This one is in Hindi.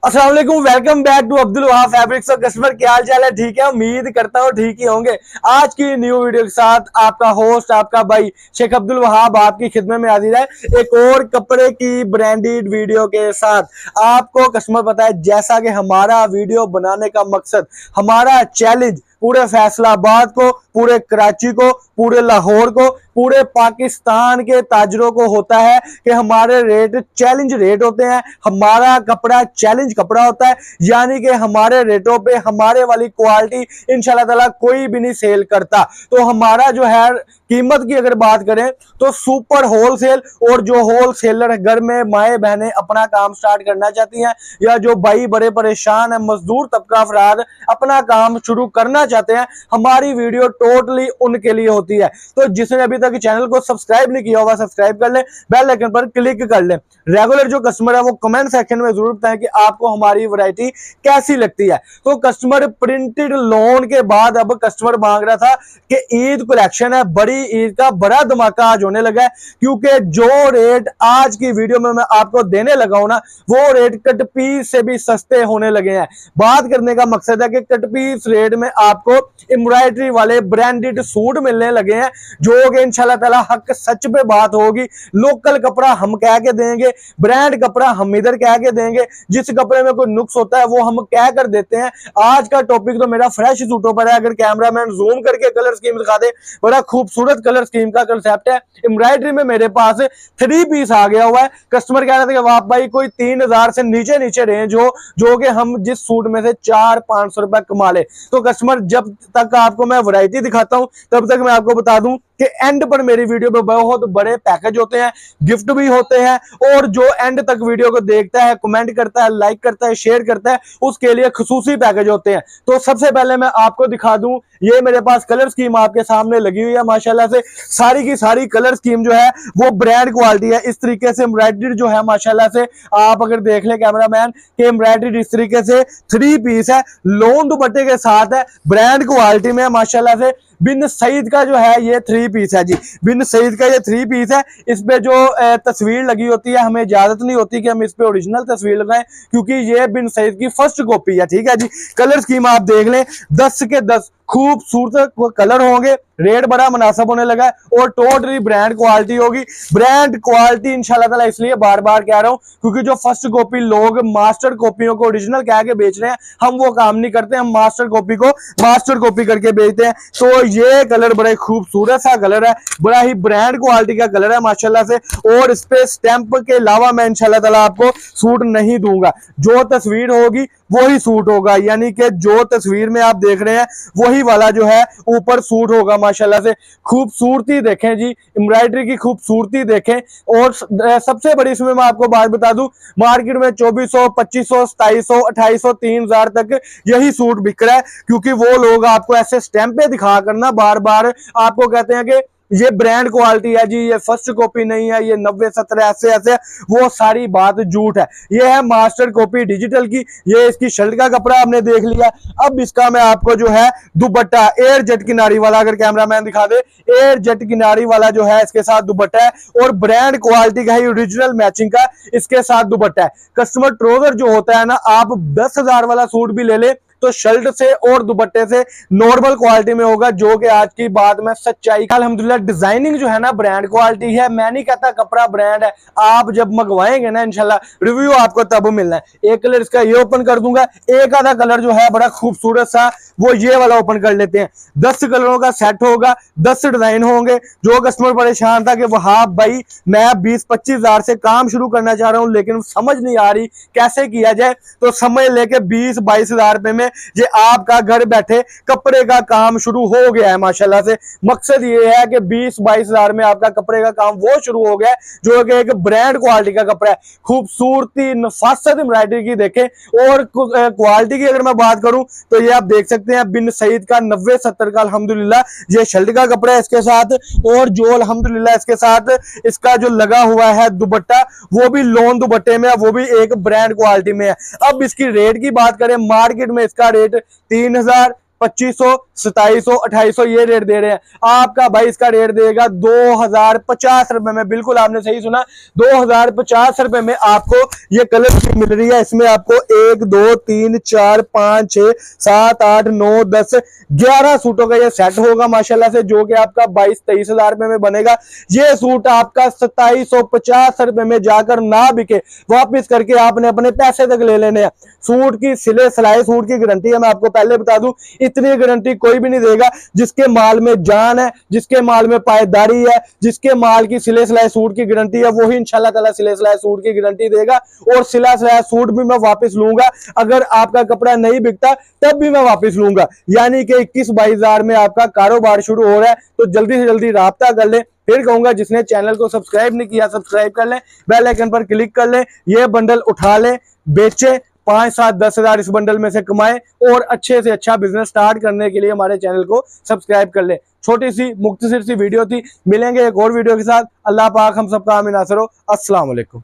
अस्सलाम वालेकुम, welcome back to Abdul Wahab fabrics. और कस्टमर क्या हाल चाल है? ठीक है, उम्मीद करता हूँ ठीक ही होंगे। आज की न्यू वीडियो के साथ आपका होस्ट, आपका भाई शेख अब्दुल वहाब आपकी खिदमत में हाजिर है एक और कपड़े की ब्रांडेड वीडियो के साथ। आपको कस्टमर पता है, जैसा कि हमारा वीडियो बनाने का मकसद, हमारा चैलेंज पूरे फैसलाबाद को, पूरे कराची को, पूरे लाहौर को, पूरे पाकिस्तान के ताजरों को होता है कि हमारे रेट चैलेंज रेट होते हैं, हमारा कपड़ा चैलेंज कपड़ा होता है। यानी कि हमारे रेटों पे हमारे वाली क्वालिटी इंशाल्लाह ताला कोई भी नहीं सेल करता। तो हमारा जो है कीमत की अगर बात करें तो सुपर होलसेल, और जो होलसेलर घर में माए बहनें अपना काम स्टार्ट करना चाहती हैं, या जो भाई बड़े परेशान है, मजदूर तबका अफराद अपना काम शुरू करना चाहते हैं, हमारी वीडियो टोटली उनके लिए होती है। तो जिसने अभी तक चैनल को सब्सक्राइब नहीं किया होगा, सब्सक्राइब कर ले, बेल आइकन पर क्लिक कर ले। रेगुलर जो कस्टमर है वो कमेंट सेक्शन में जरूर बताएं कि आपको हमारी वैरायटी कैसी लगती है। तो कस्टमर प्रिंटेड लोन के बाद अब कस्टमर मांग रहा था कि ईद कलेक्शन है, बड़ी ईद का बड़ा धमाका आज होने लगा है, क्योंकि जो रेट आज की वीडियो में मैं आपको देने लगा हूं ना, वो रेट कट पीस से भी सस्ते होने लगे हैं। बात करने का मकसद है कि कट पीस रेट में आपको एम्ब्रॉयडरी वाले ब्रांडेड सूट मिलने लगे हैं, जो कि इंशाल्लाह ताला हक सच पे बात होगी। लोकल कपड़ा हम कह के देंगे, ब्रांड कपड़ा हम इधर कह के देंगे, जिस कपड़े में कोई नुक्स होता है वो हम कह कर देते हैं। आज का टॉपिक तो मेरा फ्रेश सूटों पर है। अगर कैमरामैन जूम करके कलर स्कीम दिखा दे, बड़ा खूबसूरत कलर स्कीम का कंसेप्ट है। एम्ब्रॉयडरी में मेरे पास 3 पीस आ गया हुआ है। कस्टमर कह रहे थे कि वाह भाई कोई 3000 से नीचे नीचे रेंज हो, जो कि हम जिस सूट में से 400-500 रुपए कमा ले। तो कस्टमर जब तक आपको मैं वैरायटी दिखाता हूं तब तक मैं आपको बता दूं कि एंड पर मेरी वीडियो में बहुत बड़े पैकेज होते हैं, गिफ्ट भी होते हैं, और जो एंड तक वीडियो को देखता है, कमेंट करता है, लाइक करता है, शेयर करता है, उसके लिए खुसूसी पैकेज होते हैं। तो सबसे पहले मैं आपको दिखा दूं, ये मेरे पास कलर स्कीम आपके सामने लगी हुई है। माशाल्लाह से सारी की सारी कलर स्कीम जो है वो ब्रांड क्वालिटी है। इस तरीके से एम्ब्रॉयडरी जो है माशाल्लाह से आप अगर देख ले कैमरामैन के, एम्ब्रॉयडरी इस तरीके से 3 पीस है, लोन दुपट्टे के साथ है, ब्रांड क्वालिटी में माशाल्लाह से। बिन सईद का जो है ये 3 पीस है जी, बिन सईद का ये 3 पीस है। इस पे जो तस्वीर लगी होती है, हमें इजाजत नहीं होती कि हम इस पे ओरिजिनल तस्वीर लगाएं, क्योंकि ये बिन सईद की फर्स्ट कॉपी है। ठीक है जी, कलर स्कीम आप देख लें, 10 के 10 खूबसूरत कलर होंगे, रेट बड़ा मुनासिब होने लगा है, और टोटली ब्रांड क्वालिटी होगी। ब्रांड क्वालिटी इंशाल्लाह ताला इसलिए बार बार कह रहा हूं क्योंकि जो फर्स्ट कॉपी लोग मास्टर कॉपियों को ओरिजिनल कह के बेच रहे हैं, हम वो काम नहीं करते, हम मास्टर कॉपी को मास्टर कॉपी करके बेचते हैं। तो ये कलर बड़ा ही खूबसूरत सा कलर है, बड़ा ही ब्रांड क्वालिटी का कलर है माशाल्लाह से। और इस पे स्टैंप के अलावा मैं इंशाल्लाह ताला आपको सूट नहीं दूंगा, जो तस्वीर होगी वही सूट होगा। यानी कि जो तस्वीर में आप देख रहे हैं वही वाला जो है ऊपर सूट होगा। माशाल्लाह से खूबसूरती देखें जी, एम्ब्रॉयडरी की खूबसूरती देखें। और सबसे बड़ी इसमें मैं आपको बात बता दूं, मार्केट में 2400, 2500, 2700, 2800, 3000 तक यही सूट बिक रहा है, क्योंकि वो लोग आपको ऐसे स्टैंपे दिखा करना बार बार आपको कहते हैं कि ये ब्रांड क्वालिटी है जी, ये फर्स्ट कॉपी नहीं है, ये 90-70 ऐसे ऐसे, वो सारी बात झूठ है। ये है मास्टर कॉपी डिजिटल की। ये इसकी शर्ट का कपड़ा आपने देख लिया। अब इसका मैं आपको जो है दुपट्टा एयर जेट किनारी वाला, अगर कैमरामैन दिखा दे, एयर जेट किनारी वाला जो है इसके साथ दुपट्टा है, और ब्रांड क्वालिटी का ही ओरिजिनल मैचिंग का इसके साथ दुपट्टा है। कस्टमर ट्राउजर जो होता है ना, आप 10,000 वाला सूट भी ले ले तो शर्ट से और दुपट्टे से नॉर्मल क्वालिटी में होगा, जो कि आज की बात में सच्चाई। अल्हम्दुलिल्लाह डिजाइनिंग जो है ना ब्रांड क्वालिटी है। मैं नहीं कहता कपड़ा ब्रांड है, आप जब मंगवाएंगे ना इंशाल्लाह रिव्यू आपको तब मिलना है। एक कलर इसका ये ओपन कर दूंगा, एक आधा कलर जो है बड़ा खूबसूरत सा वो ये वाला ओपन कर लेते हैं। 10 कलरों का सेट होगा, 10 डिजाइन होंगे। जो कस्टमर परेशान था कि वहां भाई मैं 20-25 हजार से काम शुरू करना चाह रहा हूं लेकिन समझ नहीं आ रही कैसे किया जाए, तो समझ लेके 20-22 हजार रुपए में ये आपका घर बैठे कपड़े का काम शुरू हो गया है माशाल्लाह से। मकसद ये है कि 20-22 हजार में आपका कपड़े का काम वो शुरू हो गया है, जो कि एक ब्रांड क्वालिटी का कपड़ा है। खूबसूरती नफासत एम्ब्रॉयडरी की देखें, और क्वालिटी की अगर मैं बात करूं तो ये आप देख सकते हैं बिन सईद का 90-70 का अल्हम्दुलिल्लाह ये शर्ट का कपड़ा है इसके साथ। और जो अल्हम्दुलिल्लाह इसके साथ इसका जो लगा हुआ है दुपट्टा, वो भी लोन दुपट्टे में है, वो भी एक ब्रांड क्वालिटी में है। अब इसकी रेट की बात करें, मार्केट में इसका रेट 3000, 2500, 2700 2800 ये रेट दे रहे हैं। आपका भाई इसका रेट देगा 2050 रुपए में। बिल्कुल आपने सही सुना, 2050 रुपए में आपको ये कलर की मिल रही है। इसमें आपको 1 2 3 4 5 6 7 8 9 10 11 सूटों का ये सेट होगा माशाल्लाह से, जो कि आपका 22-23 हजार रुपए में बनेगा। ये सूट आपका 2750 रुपए में जाकर ना बिके, वापिस करके आपने अपने पैसे तक ले लेने हैं। सूट की सिले सिलाई सूट की गारंटी है, मैं आपको पहले बता दूं, इतनी गारंटी कोई भी नहीं देगा। जिसके माल में जान है, जिसके माल में पायदारी है, जिसके माल की सिले सिलाई सूट की गारंटी है, वही इंशाल्लाह ताला सिले सिलाई सूट की गारंटी देगा। और सिला सिलाई सूट भी मैं वापस लूंगा, अगर आपका कपड़ा नहीं बिकता तब भी मैं वापस लूंगा। यानी कि 21-22 हजार में आपका कारोबार शुरू हो रहा है, तो जल्दी से जल्दी राब्ता कर ले। फिर कहूंगा जिसने चैनल को सब्सक्राइब नहीं किया सब्सक्राइब कर लें, बेल आइकन पर क्लिक कर लें, ये बंडल उठा ले, बेचे, 5 7 10 हजार इस बंडल में से कमाए और अच्छे से अच्छा बिजनेस स्टार्ट करने के लिए हमारे चैनल को सब्सक्राइब कर ले। छोटी सी मुख्तसर सी वीडियो थी, मिलेंगे एक और वीडियो के साथ। अल्लाह पाक हम सबका आमीन नासर हो। अस्सलाम वालेकुम।